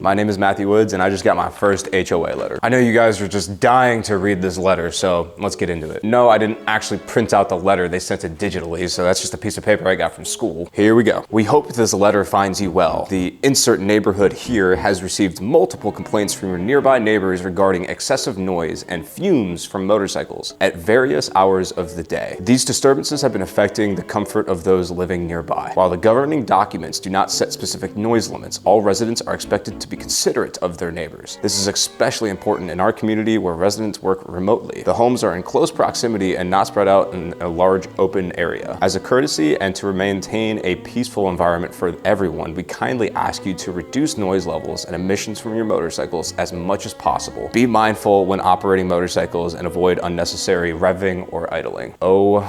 My name is Matthew Woods, and I just got my first HOA letter. I know you guys are just dying to read this letter, so let's get into it. No, I didn't actually print out the letter. They sent it digitally, so that's just a piece of paper I got from school. Here we go. We hope this letter finds you well. The insert neighborhood here has received multiple complaints from your nearby neighbors regarding excessive noise and fumes from motorcycles at various hours of the day. These disturbances have been affecting the comfort of those living nearby. While the governing documents do not set specific noise limits, all residents are expected to be considerate of their neighbors. This is especially important in our community where residents work remotely. The homes are in close proximity and not spread out in a large open area. As a courtesy and to maintain a peaceful environment for everyone, we kindly ask you to reduce noise levels and emissions from your motorcycles as much as possible. Be mindful when operating motorcycles and avoid unnecessary revving or idling. Oh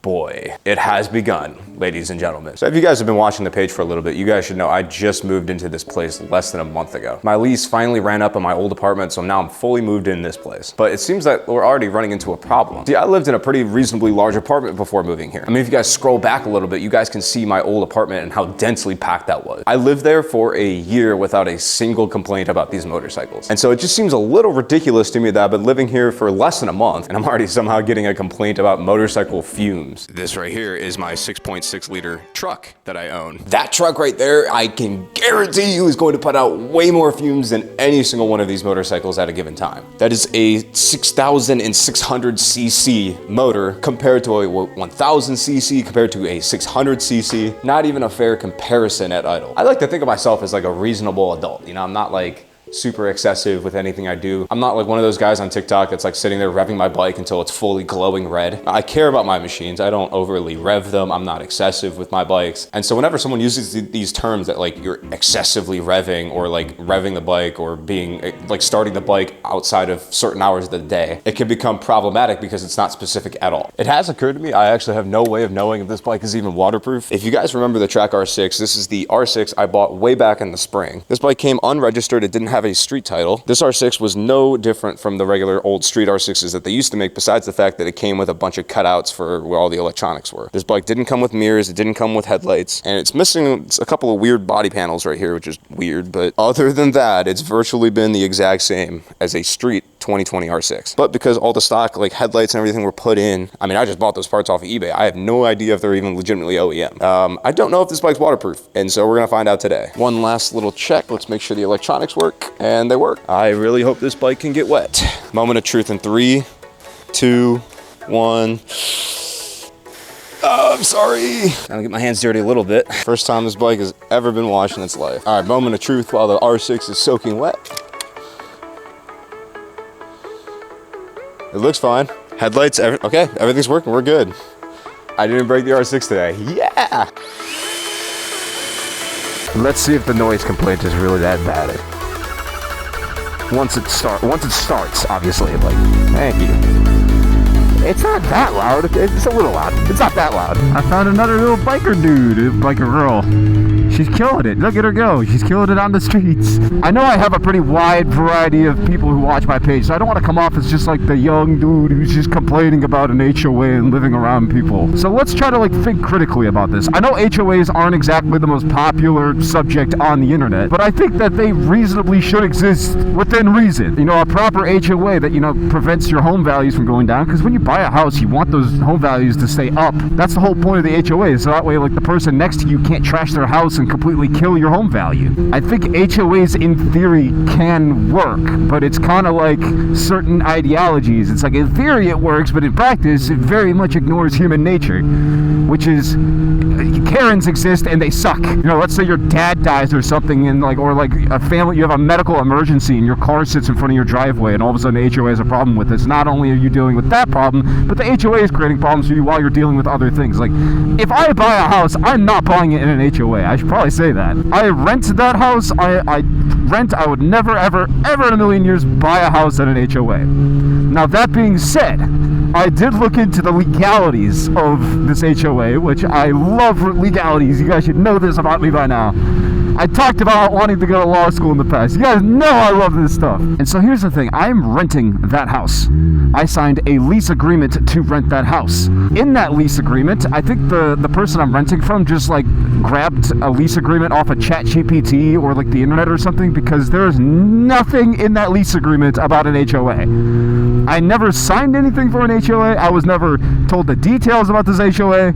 boy, it has begun, ladies and gentlemen. So if you guys have been watching the page for a little bit, you guys should know I just moved into this place less than a month ago. My lease finally ran up in my old apartment, so now I'm fully moved in this place. But it seems that we're already running into a problem. See, I lived in a pretty reasonably large apartment before moving here. I mean, if you guys scroll back a little bit, you guys can see my old apartment and how densely packed that was. I lived there for a year without a single complaint about these motorcycles. And so it just seems a little ridiculous to me that I've been living here for less than a month and I'm already somehow getting a complaint about motorcycle fumes. This right here is my 6.6 liter truck that I own. That truck right there, I can guarantee you is going to put out way more fumes than any single one of these motorcycles at a given time. That is a 6,600 cc motor compared to a 1,000 cc compared to a 600 cc. Not even a fair comparison at idle. I like to think of myself as like a reasonable adult. You know, I'm not like super excessive with anything I do. I'm not like one of those guys on TikTok that's like sitting there revving my bike until it's fully glowing red. I care about my machines. I don't overly rev them. I'm not excessive with my bikes. And so whenever someone uses these terms that like you're excessively revving or like revving the bike or being like starting the bike outside of certain hours of the day, it can become problematic because it's not specific at all. It has occurred to me, I actually have no way of knowing if this bike is even waterproof. If you guys remember the Track R6, this is the R6 I bought way back in the spring. This bike came unregistered. It didn't have a street title. This R6 was no different from the regular old street R6s that they used to make, besides the fact that it came with a bunch of cutouts for where all the electronics were. This bike didn't come with mirrors, it didn't come with headlights, and it's missing a couple of weird body panels right here, which is weird, but other than that, it's virtually been the exact same as a street 2020 R6. But because all the stock like headlights and everything were put in, I mean, I just bought those parts off of eBay. I have no idea if they're even legitimately OEM. I don't know if this bike's waterproof, and so we're gonna find out today. One last little check. Let's make sure the electronics work, and they work. I really hope this bike can get wet. Moment of truth in 3, 2, 1. Oh, I'm sorry. I'll get my hands dirty a little bit. First time this bike has ever been washed in its life. All right, moment of truth while the R6 is soaking wet. It looks fine. Headlights, okay, everything's working, we're good. I didn't break the R6 today, yeah! Let's see if the noise complaint is really that bad. Once it starts, obviously, like, thank you. It's not that loud. It's a little loud. It's not that loud. I found another little biker dude, biker girl. She's killing it. Look at her go. She's killing it on the streets. I know I have a pretty wide variety of people who watch my page, so I don't want to come off as just like the young dude who's just complaining about an HOA and living around people. So let's try to like think critically about this. I know HOAs aren't exactly the most popular subject on the internet, but I think that they reasonably should exist within reason. You know, a proper HOA that, you know, prevents your home values from going down, because when you buy a house, you want those home values to stay up. That's the whole point of the HOA, so that way like the person next to you can't trash their house and completely kill your home value. I think HOAs in theory can work, but it's kind of like certain ideologies. It's like in theory it works, but in practice it very much ignores human nature, which is Karens exist and they suck. You know, let's say your dad dies or something, and like, or like a family, you have a medical emergency and your car sits in front of your driveway, and all of a sudden the HOA has a problem with this. Not only are you dealing with that problem, but the HOA is creating problems for you while you're dealing with other things. Like, if I buy a house, I'm not buying it in an HOA. I should probably say that. I rent that house. I would never, ever in a million years buy a house at an HOA. Now, that being said, I did look into the legalities of this HOA, which I love legalities. You guys should know this about me by now. I talked about wanting to go to law school in the past. You guys know I love this stuff. And so here's the thing. I'm renting that house. I signed a lease agreement to rent that house. In that lease agreement, I think the person I'm renting from just like grabbed a lease agreement off of ChatGPT or like the internet or something, because there's nothing in that lease agreement about an HOA. I never signed anything for an HOA. I was never told the details about this HOA.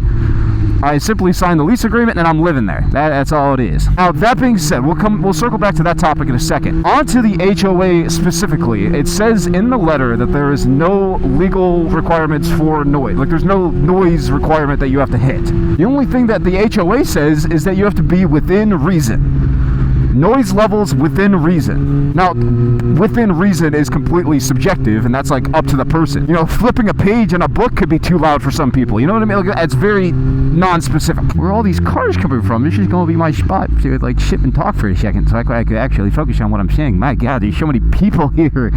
I simply signed the lease agreement and I'm living there. That's all it is. Now, that being said, we'll circle back to that topic in a second. On to the HOA specifically. It says in the letter that there is no legal requirements for noise. Like, there's no noise requirement that you have to hit. The only thing that the HOA says is that you have to be within reason. Noise levels within reason. Now, within reason is completely subjective, and that's like up to the person. You know, flipping a page in a book could be too loud for some people. You know what I mean? Like, it's very non-specific. Where are all these cars coming from? This is going to be my spot to like sit and talk for a second, so I could actually focus on what I'm saying. My God, there's so many people here.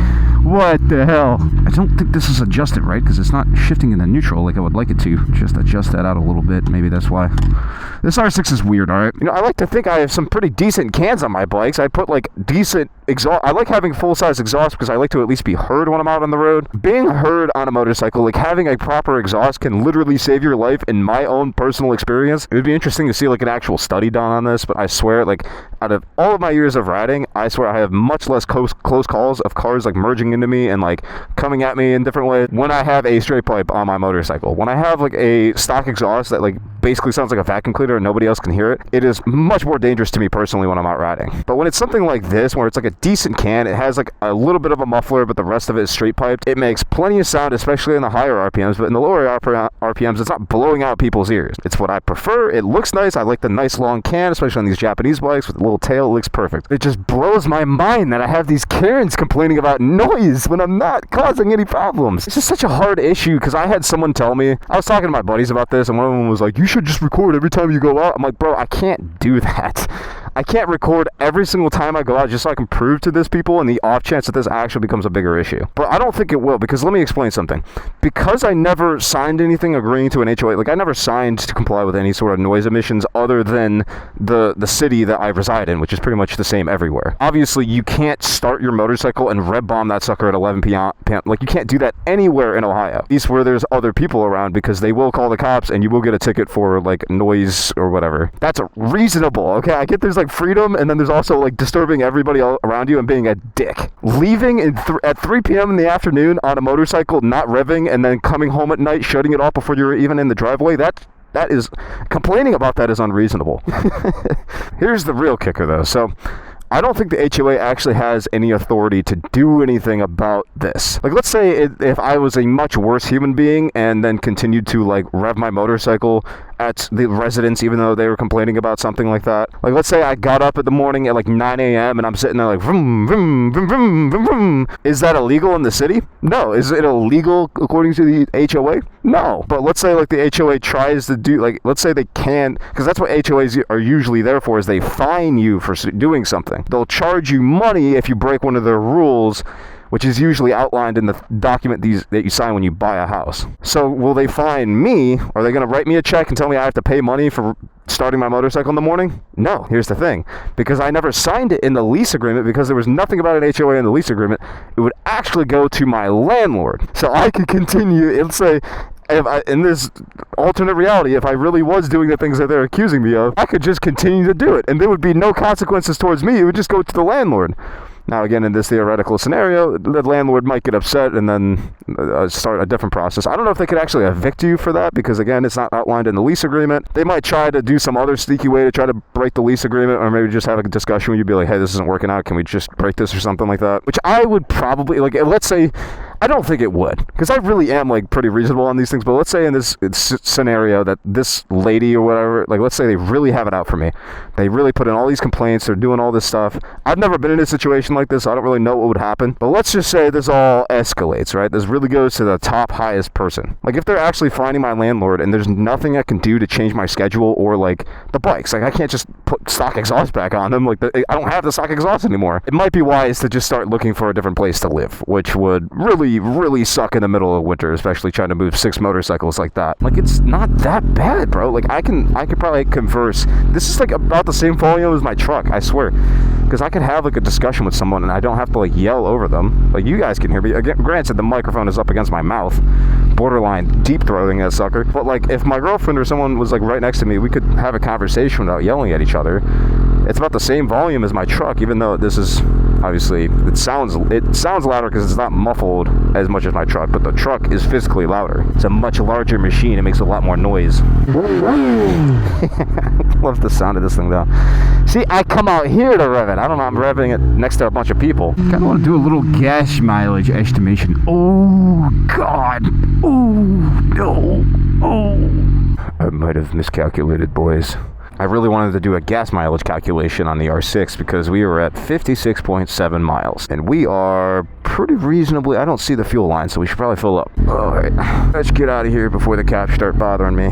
What the hell? I don't think this is adjusted right, because it's not shifting into neutral like I would like it to. Just adjust that out a little bit. Maybe that's why. This R6 is weird, all right? You know, I like to think I have some pretty decent cans on my bikes. I put like decent exhaust. I like having full-size exhaust because I like to at least be heard when I'm out on the road. Being heard on a motorcycle, like having a proper exhaust, can literally save your life in my own personal experience. It would be interesting to see like an actual study done on this, but I swear, like, out of all of my years of riding, I swear I have much less close calls of cars like merging into me and like coming at me in different ways when I have a straight pipe on my motorcycle. When I have like a stock exhaust that like basically sounds like a vacuum cleaner and nobody else can hear it, it is much more dangerous to me personally when I'm out riding. But when it's something like this, where it's like a decent can, it has like a little bit of a muffler, but the rest of it is straight piped, it makes plenty of sound, especially in the higher RPMs, but in the lower RPMs, it's not blowing out people's ears. It's what I prefer. It looks nice. I like the nice long can, especially on these Japanese bikes with a little tail. It looks perfect. It just blows my mind that I have these Karens complaining about noise when I'm not causing any problems. It's just such a hard issue, because I had someone tell me, I was talking to my buddies about this, and one of them was like, you should just record every time you go out. I'm like, bro, I can't do that. I can't record every single time I go out just so I can prove to this people in the off chance that this actually becomes a bigger issue. But I don't think it will, because let me explain something. Because I never signed anything agreeing to an HOA, like I never signed to comply with any sort of noise emissions other than the city that I reside in, which is pretty much the same everywhere. Obviously, you can't start your motorcycle and rev bomb that sucker at 11 p.m. Like, you can't do that anywhere in Ohio, at least where there's other people around, because they will call the cops and you will get a ticket for like noise or whatever. That's reasonable, okay? I get there's like freedom, and then there's also like disturbing everybody around you and being a dick. Leaving at 3 p.m. in the afternoon on a motorcycle, not revving, and then coming home at night, shutting it off before you're even in the driveway, that is, complaining about that is unreasonable. Here's the real kicker though. So I don't think the HOA actually has any authority to do anything about this. Like, let's say if I was a much worse human being and then continued to like rev my motorcycle at the residence, even though they were complaining about something like that. Like, let's say I got up in the morning at like 9 a.m. and I'm sitting there like vroom, vroom, vroom, vroom, vroom, vroom. Is that illegal in the city? No. Is it illegal according to the HOA? No. But let's say like the HOA tries to do, like, let's say they can, because that's what HOAs are usually there for, is they fine you for doing something. They'll charge you money if you break one of their rules, which is usually outlined in the document that you sign when you buy a house. So will they fine me? Are they going to write me a check and tell me I have to pay money for starting my motorcycle in the morning? No. Here's the thing. Because I never signed it in the lease agreement, because there was nothing about an HOA in the lease agreement, it would actually go to my landlord. So I could continue, let's say, in this alternate reality, if I really was doing the things that they're accusing me of, I could just continue to do it, and there would be no consequences towards me. It would just go to the landlord. Now, again, in this theoretical scenario, the landlord might get upset and then start a different process. I don't know if they could actually evict you for that, because, again, it's not outlined in the lease agreement. They might try to do some other sneaky way to try to break the lease agreement, or maybe just have a discussion where you'd be like, hey, this isn't working out. Can we just break this or something like that? Which I would probably, like, let's say, I don't think it would, because I really am like pretty reasonable on these things. But let's say in this scenario that this lady or whatever, like, let's say they really have it out for me. They really put in all these complaints. They're doing all this stuff. I've never been in a situation like this, so I don't really know what would happen. But let's just say this all escalates, right? This really goes to the top highest person. Like, if they're actually finding my landlord and there's nothing I can do to change my schedule, or like the bikes, like I can't just put stock exhaust back on them. Like, I don't have the stock exhaust anymore. It might be wise to just start looking for a different place to live, which would really really, really suck in the middle of winter, especially trying to move 6 motorcycles like that. Like, it's not that bad, bro. Like, I could probably converse. This is like about the same volume as my truck, I swear. Because I could have like a discussion with someone and I don't have to like yell over them. Like, you guys can hear me. Again, granted, the microphone is up against my mouth, borderline deep throating that sucker. But like, if my girlfriend or someone was like right next to me, we could have a conversation without yelling at each other. It's about the same volume as my truck, even though this is obviously, it sounds louder because it's not muffled as much as my truck, but the truck is physically louder. It's a much larger machine. It makes a lot more noise. Love the sound of this thing though. See, I come out here to rev it. I don't know, I'm revving it next to a bunch of people. Kind of want to do a little gas mileage estimation. Oh God. Oh no. Oh. I might have miscalculated, boys. I really wanted to do a gas mileage calculation on the R6 because we were at 56.7 miles. And we are pretty reasonably, I don't see the fuel line, so we should probably fill up. Alright, let's get out of here before the cops start bothering me.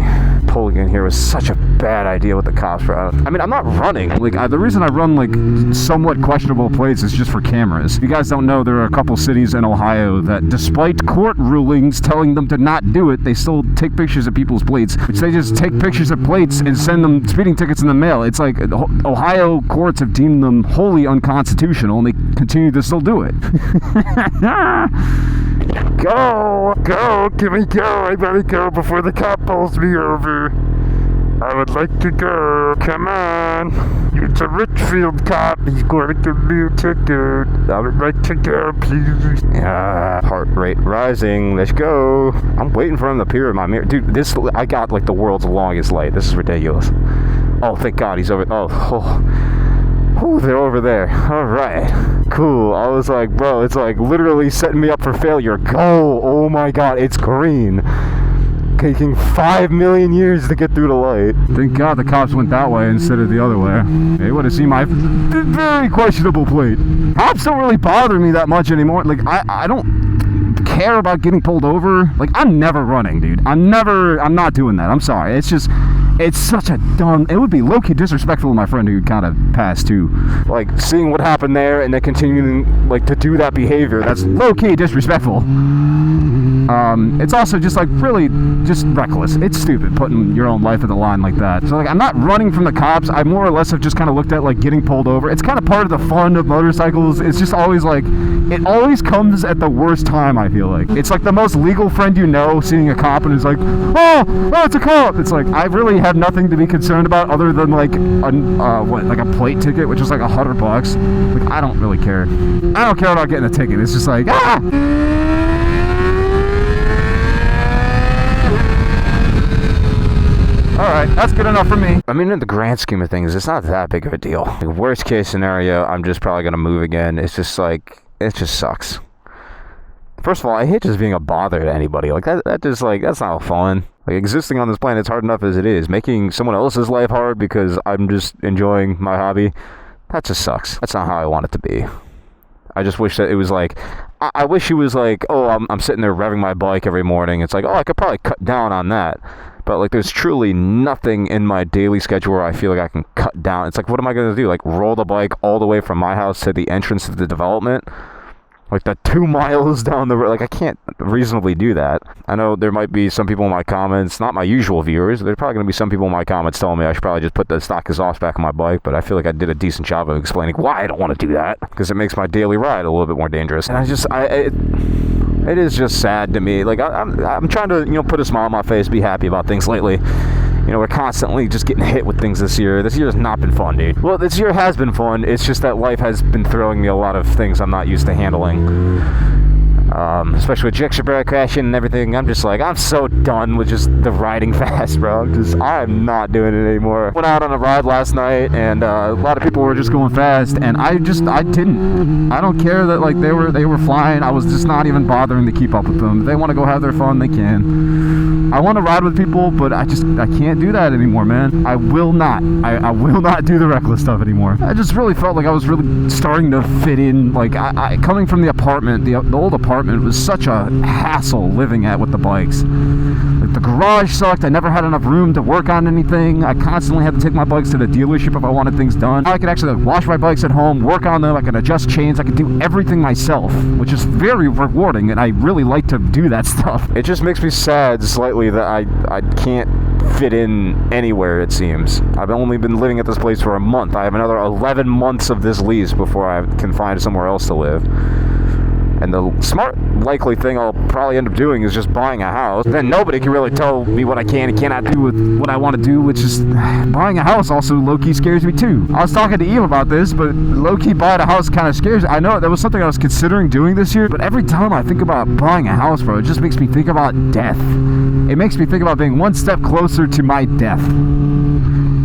Pulling in here was such a bad idea with the cops. I mean, I'm not running. Like, the reason I run, like, somewhat questionable plates is just for cameras. If you guys don't know, there are a couple cities in Ohio that, despite court rulings telling them to not do it, they still take pictures of people's plates, which they just take pictures of plates and send them speeding tickets in the mail. It's like Ohio courts have deemed them wholly unconstitutional, and they continue to still do it. Go! Can we go? I gotta go before the cop pulls me over. I would like to go. Come on. It's a Richfield cop. He's going to give me a ticket. I would like to go, please. Heart rate rising. Let's go. I'm waiting for him to appear in my mirror. Dude, I got like the world's longest light. This is ridiculous. Oh, thank God he's over. Oh, they're over there. All right. Cool. I was like, bro, it's like literally setting me up for failure. Go. Oh my God, it's green. Taking 5 million years to get through the light. Thank God the cops went that way instead of the other way. They would have seen my very questionable plate. Cops don't really bother me that much anymore. Like, I don't care about getting pulled over. Like, I'm never running, dude. I'm not doing that. I'm sorry. It's just, it's such a dumb, it would be low-key disrespectful to my friend who kind of passed too. Like, seeing what happened there and then continuing, like, to do that behavior, that's low-key disrespectful. It's also just, like, really just reckless. It's stupid putting your own life on the line like that. So, like, I'm not running from the cops. I more or less have just kind of looked at, like, getting pulled over. It's kind of part of the fun of motorcycles. It's just always, like, it always comes at the worst time, I feel like. It's like the most legal friend you know seeing a cop and is like, oh, it's a cop. It's like, I really have nothing to be concerned about other than, like, like a plate ticket, which is like $100. Like, I don't really care. I don't care about getting a ticket. It's just like, Alright, that's good enough for me. I mean, in the grand scheme of things, it's not that big of a deal. Like, worst case scenario, I'm just probably going to move again. It's just like, it just sucks. First of all, I hate just being a bother to anybody. Like, that just, like, that's not fun. Like, existing on this planet's hard enough as it is. Making someone else's life hard because I'm just enjoying my hobby, that just sucks. That's not how I want it to be. I just wish that it was like, I wish it was like, oh, I'm sitting there revving my bike every morning. It's like, oh, I could probably cut down on that. But, like, there's truly nothing in my daily schedule where I feel like I can cut down. It's like, what am I going to do? Like, roll the bike all the way from my house to the entrance of the development? Like, the 2 miles down the road. Like, I can't reasonably do that. I know there might be some people in my comments, not my usual viewers. There's probably going to be some people in my comments telling me I should probably just put the stock exhaust back on my bike. But I feel like I did a decent job of explaining why I don't want to do that. Because it makes my daily ride a little bit more dangerous. And it is just sad to me. Like, I'm trying to, you know, put a smile on my face, be happy about things lately. You know, we're constantly just getting hit with things this year. This year has not been fun, dude. Well, this year has been fun. It's just that life has been throwing me a lot of things I'm not used to handling. Especially with Jixabra crashing and everything. I'm just like, I'm so done with just the riding fast, bro. I'm not doing it anymore. Went out on a ride last night, and a lot of people were just going fast, and I didn't. I don't care that, like, they were flying. I was just not even bothering to keep up with them. If they want to go have their fun, they can. I want to ride with people, but I can't do that anymore, man. I will not. I will not do the reckless stuff anymore. I just really felt like I was really starting to fit in. Like, I coming from the apartment, the old apartment apartment was such a hassle living at with the bikes. Like, the garage sucked. I never had enough room to work on anything. I constantly had to take my bikes to the dealership if I wanted things done. Now I could actually like, wash my bikes at home, work on them. I can adjust chains. I can do everything myself, which is very rewarding, and I really like to do that stuff. It just makes me sad slightly that I can't fit in anywhere, it seems. I've only been living at this place for a month. I have another 11 months of this lease before I can find somewhere else to live. And the smart, likely thing I'll probably end up doing is just buying a house. Then nobody can really tell me what I can and cannot do with what I want to do, which is buying a house also low-key scares me too. I was talking to Eve about this, but low-key buying a house kind of scares me. I know that was something I was considering doing this year, but every time I think about buying a house, bro, it just makes me think about death. It makes me think about being one step closer to my death,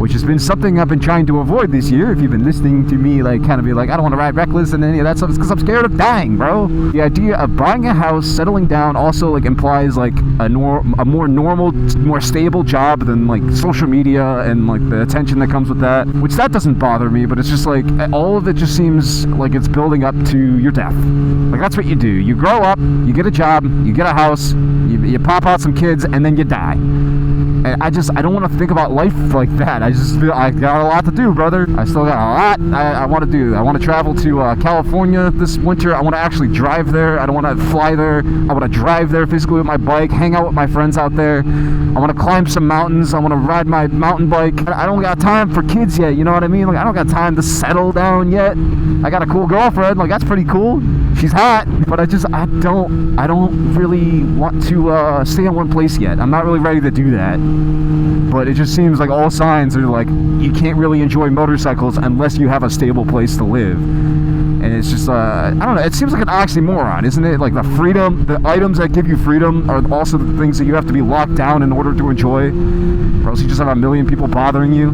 which has been something I've been trying to avoid this year. If you've been listening to me, like, kind of be like, I don't want to ride reckless and any of that stuff, it's because I'm scared of dying, bro. The idea of buying a house, settling down, also, like, implies, like, a more normal, more stable job than, like, social media and, like, the attention that comes with that, which that doesn't bother me, but it's just, like, all of it just seems like it's building up to your death. Like, that's what you do. You grow up, you get a job, you get a house, you pop out some kids, and then you die. And I don't want to think about life like that. I just feel I got a lot to do, brother. I still got a lot I want to do. I want to travel to California this winter. I want to actually drive there. I don't want to fly there. I want to drive there physically with my bike, hang out with my friends out there. I want to climb some mountains. I want to ride my mountain bike. I don't got time for kids yet, you know what I mean? Like, I don't got time to settle down yet. I got a cool girlfriend. Like, that's pretty cool. She's hot, but I don't really want to stay in one place yet. I'm not really ready to do that. But it just seems like all signs are like you can't really enjoy motorcycles unless you have a stable place to live. And it's just, I don't know, it seems like an oxymoron, isn't it? Like the freedom, the items that give you freedom are also the things that you have to be locked down in order to enjoy, or else you just have a million people bothering you.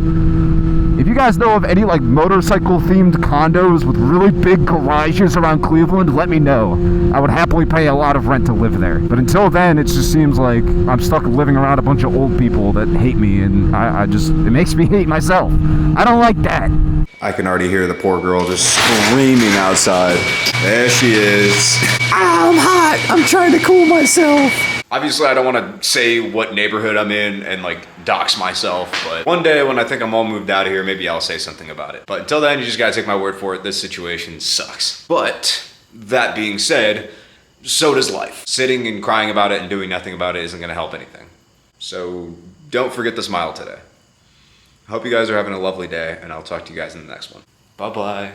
If you guys know of any like motorcycle themed condos with really big garages around Cleveland, let me know. I would happily pay a lot of rent to live there. But until then, it just seems like I'm stuck living around a bunch of old people that hate me, and it makes me hate myself. I don't like that. I can already hear the poor girl just screaming outside. There she is. I'm hot. I'm trying to cool myself. Obviously, I don't want to say what neighborhood I'm in and like dox myself, but one day when I think I'm all moved out of here, maybe I'll say something about it. But until then, you just gotta take my word for it. This situation sucks. But that being said, so does life. Sitting and crying about it and doing nothing about it isn't gonna help anything. So don't forget to smile today. I hope you guys are having a lovely day, and I'll talk to you guys in the next one. Bye-bye.